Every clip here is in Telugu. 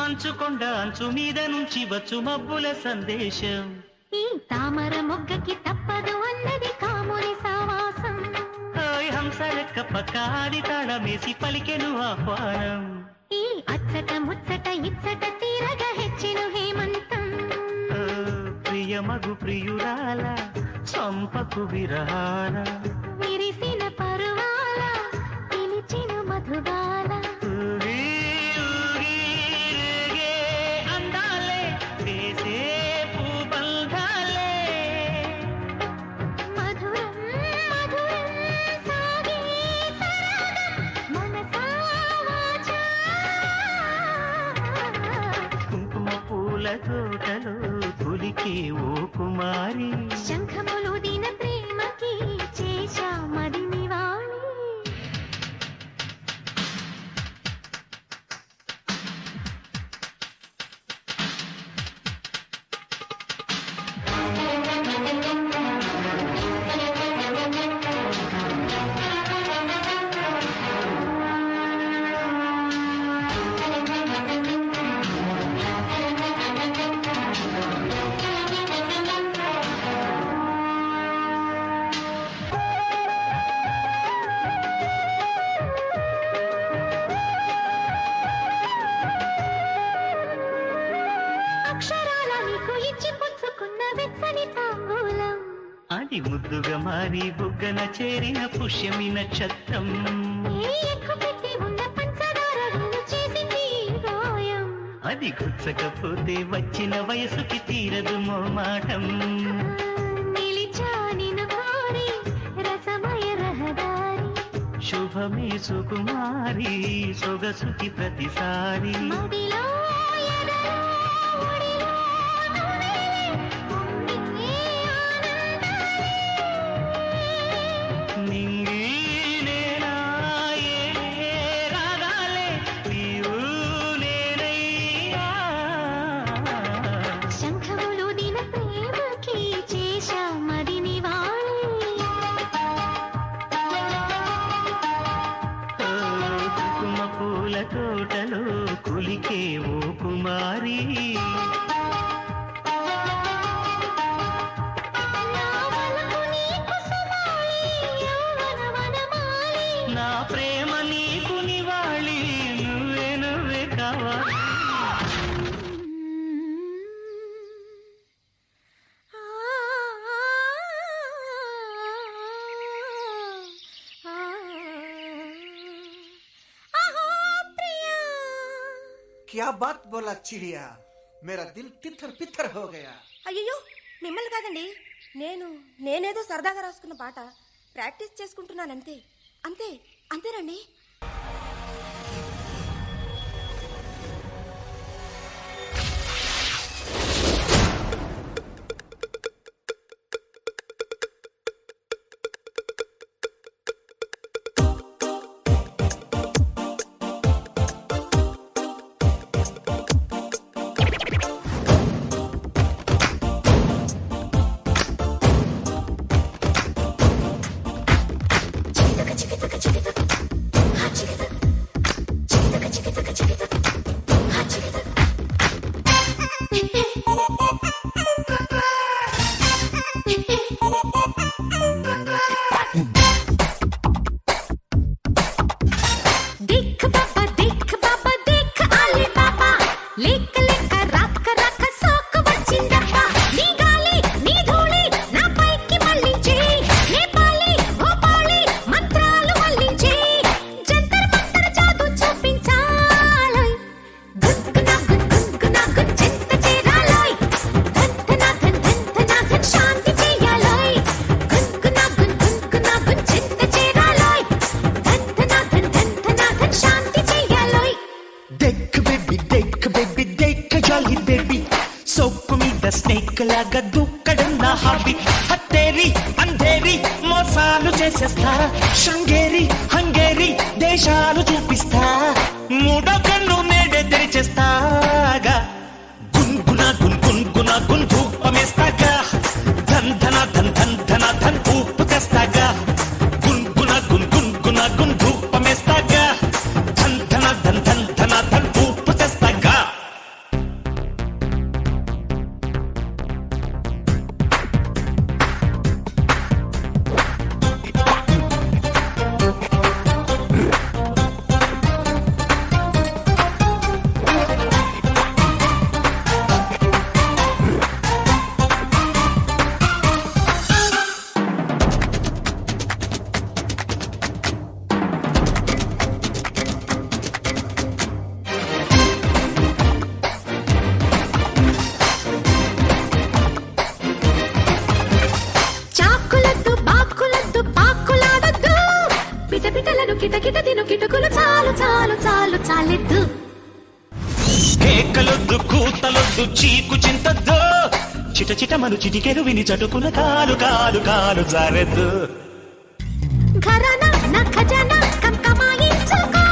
మంచుకొండ అంచు మీద నుంచి వచ్చు మబ్బుల సందేశం. ఈ తామర మొగ్గకి తప్పదు అన్నది కాముని సావాసం. హంస లెక్క పక్కాది తాళమేసి పలికెను ఆహ్వానం. ఈ అచ్చట ముచ్చట ఇచ్చట తీరగా హెచ్చెను హేమంతం. ప్రియమగు ప్రియురాల సంపకు విరహాల విరిసిన పరువాల పిలిచెను మధుబాల. అందాలే వేసే పూబంధాలే మధురం మధురం సాగే సరాగం మనసా వాచా. కుంకుమ పూల తోటలో తొలికే ఓ కుమారి. శంఖములు దిన ప్రేమకి చేశా మది నివాళి. అక్షరాల నీకు ఇచ్చి పుచ్చుకున్న వెచ్చని తాంబూలం. అది ముద్దుగా మారి బుగ్గన చేరిన పుష్యమి నక్షత్రం. ఏ ఎక్కు పెట్టి ఉన్న పంచదార వీలు చేసింది ఈ గాయం. అది గుచ్చకపోతే వచ్చిన వయసుకి తీరదు మోమాటం. నిలిచా నిన్ను కోరి రసమయ రహదారి. శుభమే సుకుమారి సొగసుకి ప్రతిసారి. మదిలో ఎదలో ఒడిలో నువ్వేలే పొంగే ఆనందాలే. నింగి నేలా ఏలే రాగాలే నీవు నేనయ్యా. శంఖములు దిన ప్రేమకి చేశా మది నివాళి. కుంకుమ పూల తోటలో కులికే ఓ కుమారి. నా వలపు నీకు సుమాలి యౌవన వనమాలి. నా ప్రేమ నీకు నివాళి నువ్వే నువ్వే కావాలి. क्या बात बोला चिड़िया, मेरा दिल तिथर पिथर हो गया. అయ్యో మిమ్మల్ని కాదండి, నేనేదో సరదాగా రాసుకున్న పాట ప్రాక్టీస్ చేసుకుంటున్నాను అంతే. అంతేనండి. స్నేక్ లాగా దూకడం నా హాబీ. హత్తేరి అంధేరి మోసాలు చేసేస్తా. శృంగేరి హంగేరి దేశాలు చూపిస్తా. మూడో కన్ను నేడే తెరిచేస్తాగా. గున్గునా గున్గునా గున్ ధూపమేస్తాగా. ధన్ ధన ధన్ ధన్ ధన ధన్ ఊపు తెస్తాగా. గున్గునా గున్గునా గున్ ధూపమేస్తాగా. ధన్ ధన ధన్ ధన్ ధన ధన్ ఊపు తెస్తాగా. ముద్దు కేకలొద్దు కూతలొద్దు చీకు చింతద్దు చిట చిటమను చిటికెరు విని చటుకున కాలు కాలు కాలు జారెద్దు ఘరానా నా ఖజానా కమకమాయించుకో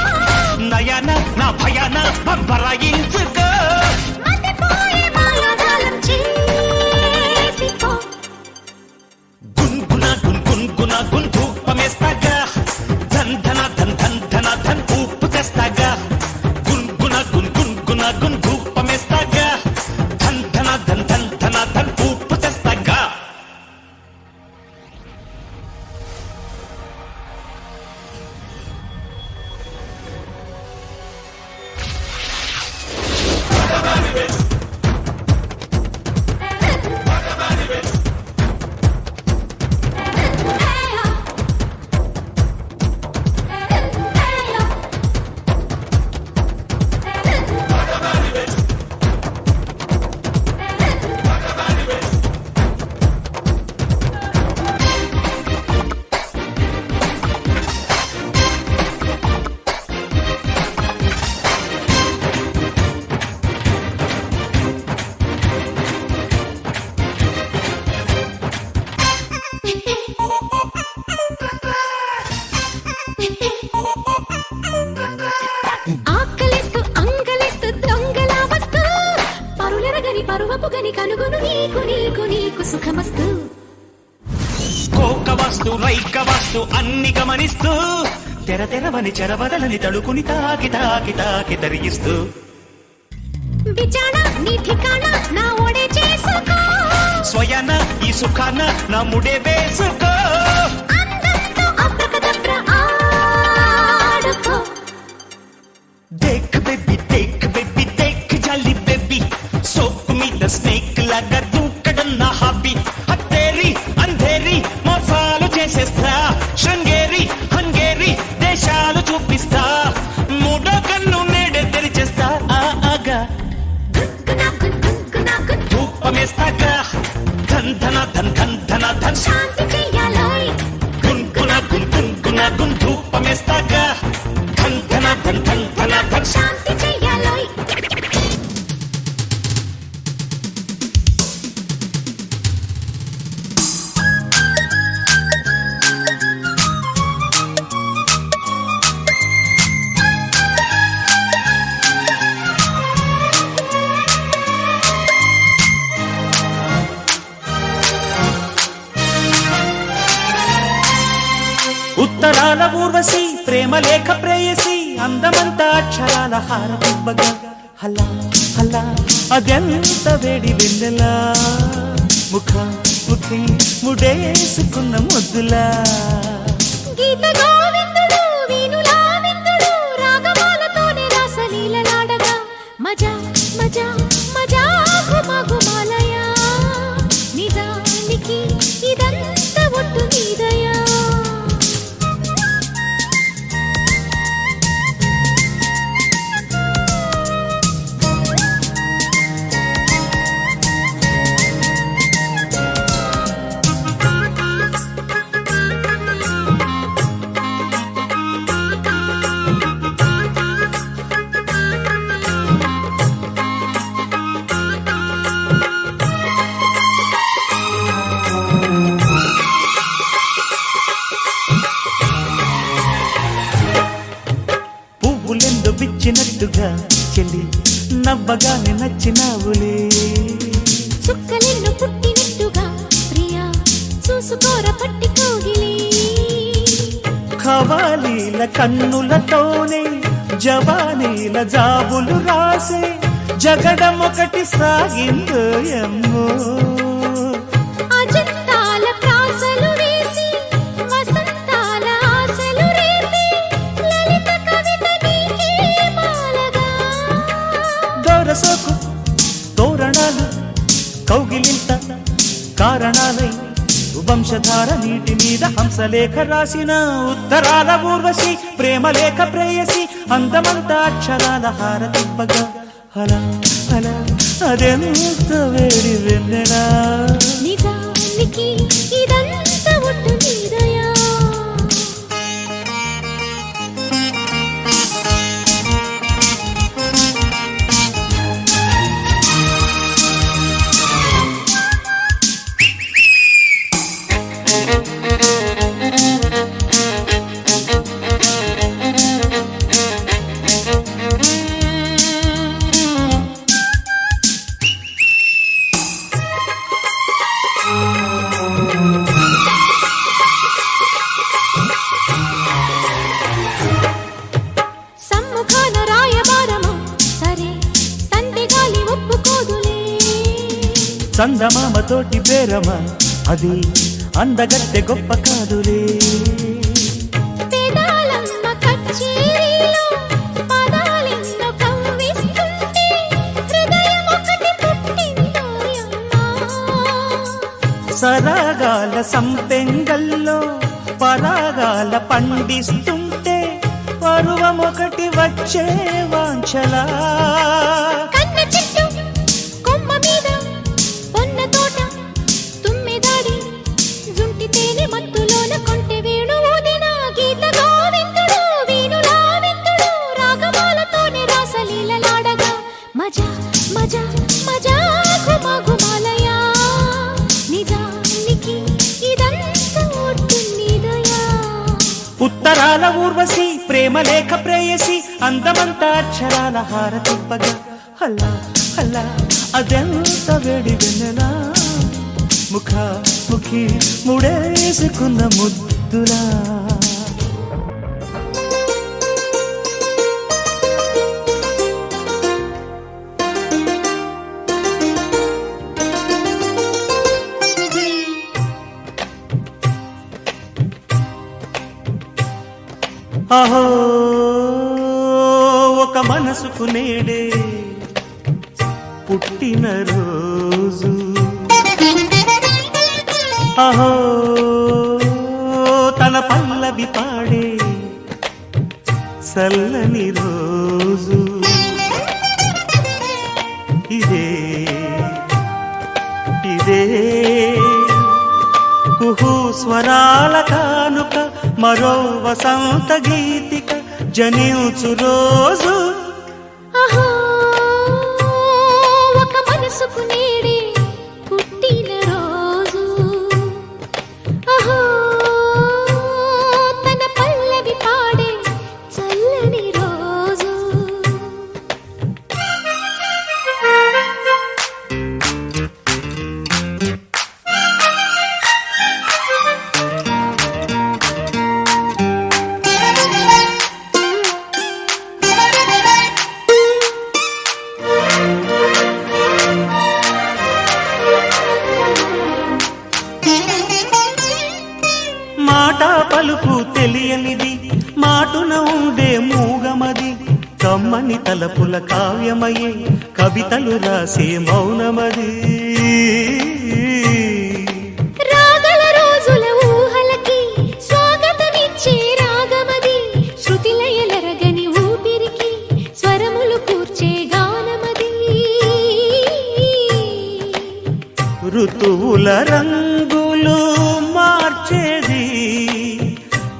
నయన నా భయాన బంబరాయించుకో మతిపోయే మాయాజాలం చేసిపో గున్గున గున్గున గుంధూపమేస్తాగా ధన్ ధన ధన్ ధన్ ధన ధన్ ఊపు తెస్తాగా గున్గున గున్గున గుంధూపమేస్తాగా ధన్ ధన ధన్ ధన్ ధన ధన్ ఊపు తెస్తాగా ఆకలిస్తూ అంగలిస్తూ దొంగలా వస్తూ పరులెరగని పరువపు గని కనుగొను నీకు నీకు నీకు సుఖమస్తూ కోక వస్తు రైక వస్తు అన్ని గమనిస్తూ తెర తెరవని చెరవదలని తడుకుని తాకి తాకి తాకి తరిగిస్తూ బిచానా నీ ఠికానా నా ఓడే చేసుకో స్వయాన ఈ సుఖాన నా ముడే వేసుకో అందంతో అబ్రకదబ్ర ఆడుకో దేక్ బేబీ దేక్ జాలి బేబీ సోకు మీద స్నేక్ లాగా దూకడం నా హాబీ హత్తేరి అంధేరి మోసాలు చేసేస్తా శృంగేరి హంగేరి దేశాలు చూపిస్తా మూడో కన్ను నేడే తెరిచేస్తా ఆగా ధూపమేస్తాగా ధన్ ధన ధన్ ధన్ ధన ధన్ శాంతి చెయ్యాలోయ్ గున్గున ధూపమేస్తాగా ధన్ ధన ధన్ ధన్ ధన ధన్ శాంతి చెయ్యాలోయ్ ఉత్తరాల ఊర్వశి ప్రేమ లేఖ ప్రేయసి అందమంతా అక్షరాల హారతివ్వగా హలా హలా అదెంత వేడి వెన్నెలా ముఖి ముడేసుకున్న ముద్దులా గీత గోవిందుడు వీణులా విందుడు రాగమాలతోనే రాసలీలలాడగా మజా మజా మజా గుమగుమాలయా నిజానికి ఇదంతా ఒట్టు నీదయా పువ్వులెందు విచ్చినట్టుగా చెల్లి నవ్వగానే నచ్చినావులే చుక్కలెన్ను పుట్టినట్టుగా ప్రియా చూసుకోర పట్టి కోగిలి ఖవాలీల కన్నులతోనే జవానీల జాబులు రాసే జగడం ఒకటి సాగిందో ఎమ్మో అజంతాల ప్రాసలు వేసి వసంతాల ఆశలు రేపి లలిత కవిత నీకే మాలగా దొరసోకు తోరణాలు కౌగిలింత కారణాలై వంశధార నీటి మీద హంసలేఖ రాసిన ఉత్తరాల ఊర్వశి ప్రేమలేఖ ప్రేయసి అందమంతా అక్షరాల హారతివ్వగా హలా హలా అదెంత వేడి వెన్నెలా నిజానికి ఇదంతా ఒట్టు నీదయా సందమామతోటి బేరమా అది అందగత్తె గొప్ప కాదులే. వేదాలమ్మ కచేరీలో పదాలెన్నో కవ్విస్తుంటే హృదయం ఒకటి పుట్టిందోయమ్మా. సరాగాల సంపెంగల్లో పరాగాల పండిస్తుంటే పరువమొకటి వచ్చే వాంఛలా. కన్న చెట్టు కొమ్మ మీద పొన్న తోట తుమ్మెదాడి జుంటి తేనె మత్తులోన కొంటె వేణు ఊదిన గీత గోవిందుడు వీణులా విందుడు రాగమాలతోనే రాసలీలలాడగా మజా మజా మజా గుమగుమలయా నిజానికి ఇదంతా ఒట్టునిదయా. ఉత్తరాల ఊర్వశి ప్రేమ లేఖ ప్రేయసి అందమంతా అక్షరాల హారతింపగా హల్లా హల్లా అదెంత వేడి వెన్నెలా. ముఖి ముడేసుకున్న ముద్దులా. అహో ఒక మనసుకు నేడే పుట్టిన రోజు. అహో తన పల్లవి పాడే చల్లని రోజు. ఇదే ఇదే కుహు స్వరాల కానుక మరో వసంత గీతిక జనించు రోజు. అహో ఒక మనసుకు నేడే పుట్టిన రోజు. అహో తన పల్లవి పాడే చల్లని రోజు. మాట పలుకు తెలియనిది మాటున ఉండే మూగమది కమ్మని తలపుల కావ్యమయే కవితలు రాసే మౌనమది. రాగల రోజుల ఊహలకి స్వాగతమిచ్చే రాగమది శృతిలయలరగని ఊపిరికి స్వరములు కూర్చే గానమది. ఋతువుల రంగులు మార్చేది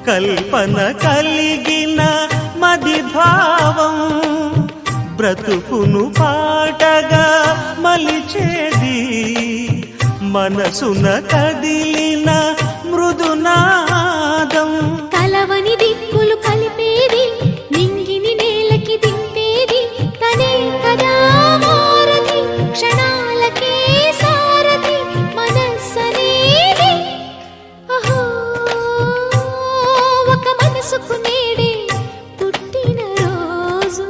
కల్పన కలిగిన మది భావం బ్రతుకును పాటగా మలిచేది మనసున కదిలిన మృదునాదం. కలవని దిక్కులు కలిపేది నింగిని నేలకి దింపేది తనే కదా మారది క్షణాలకే సారథి మనస్సనేది. అహో ఒక మనసుకు నేడే పుట్టిన రోజు.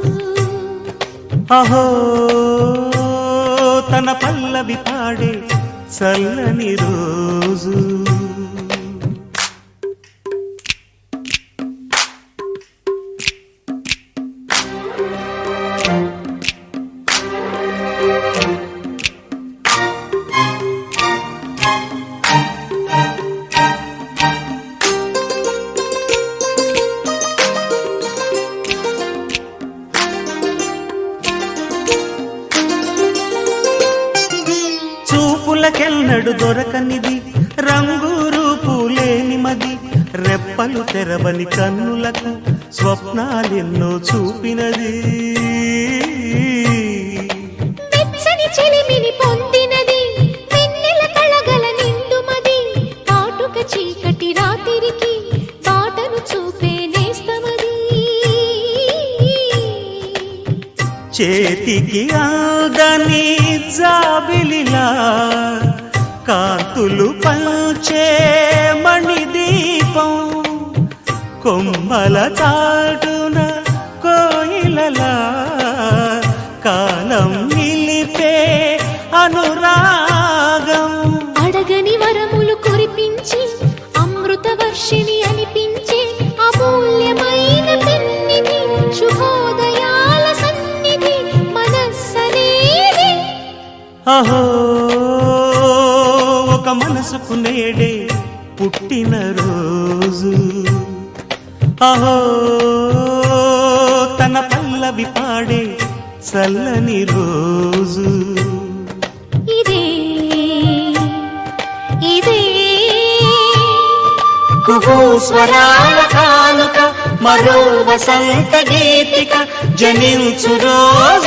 అహో తన పల్లవి పాడే చల్లని రోజు. చూపులకెన్నడు దొరకనిది రంగు రూపు లేని మది రెప్పలు తెరవని కన్నులకు స్వప్నాలెన్నో చూపినది. వెచ్చని చెలిమిని పొందినది వెన్నెల కళగల నిండుమది కాటుక చీకటి రాత్రికి బాటను చూపే నేస్తమది. చేతికి ఆదని జాబిలిలా కాంతులు పంచే మణిదీపం కొమ్మల చాటున కోయిలలా కాలం నిలిపే అనురాగం. వర్షిణి అనిపించే అమూల్యమైన పెన్నిధి శుభోదయాల సన్నిధి మనస్సనేది అహో ఒక మనసుకు నేడే పుట్టిన రోజు అహో తన పల్లవి పాడే చల్లని రోజు ఇదే ఇదే కుహూ స్వరాల కానుక మరో వసంత గీతిక జనించు రోజు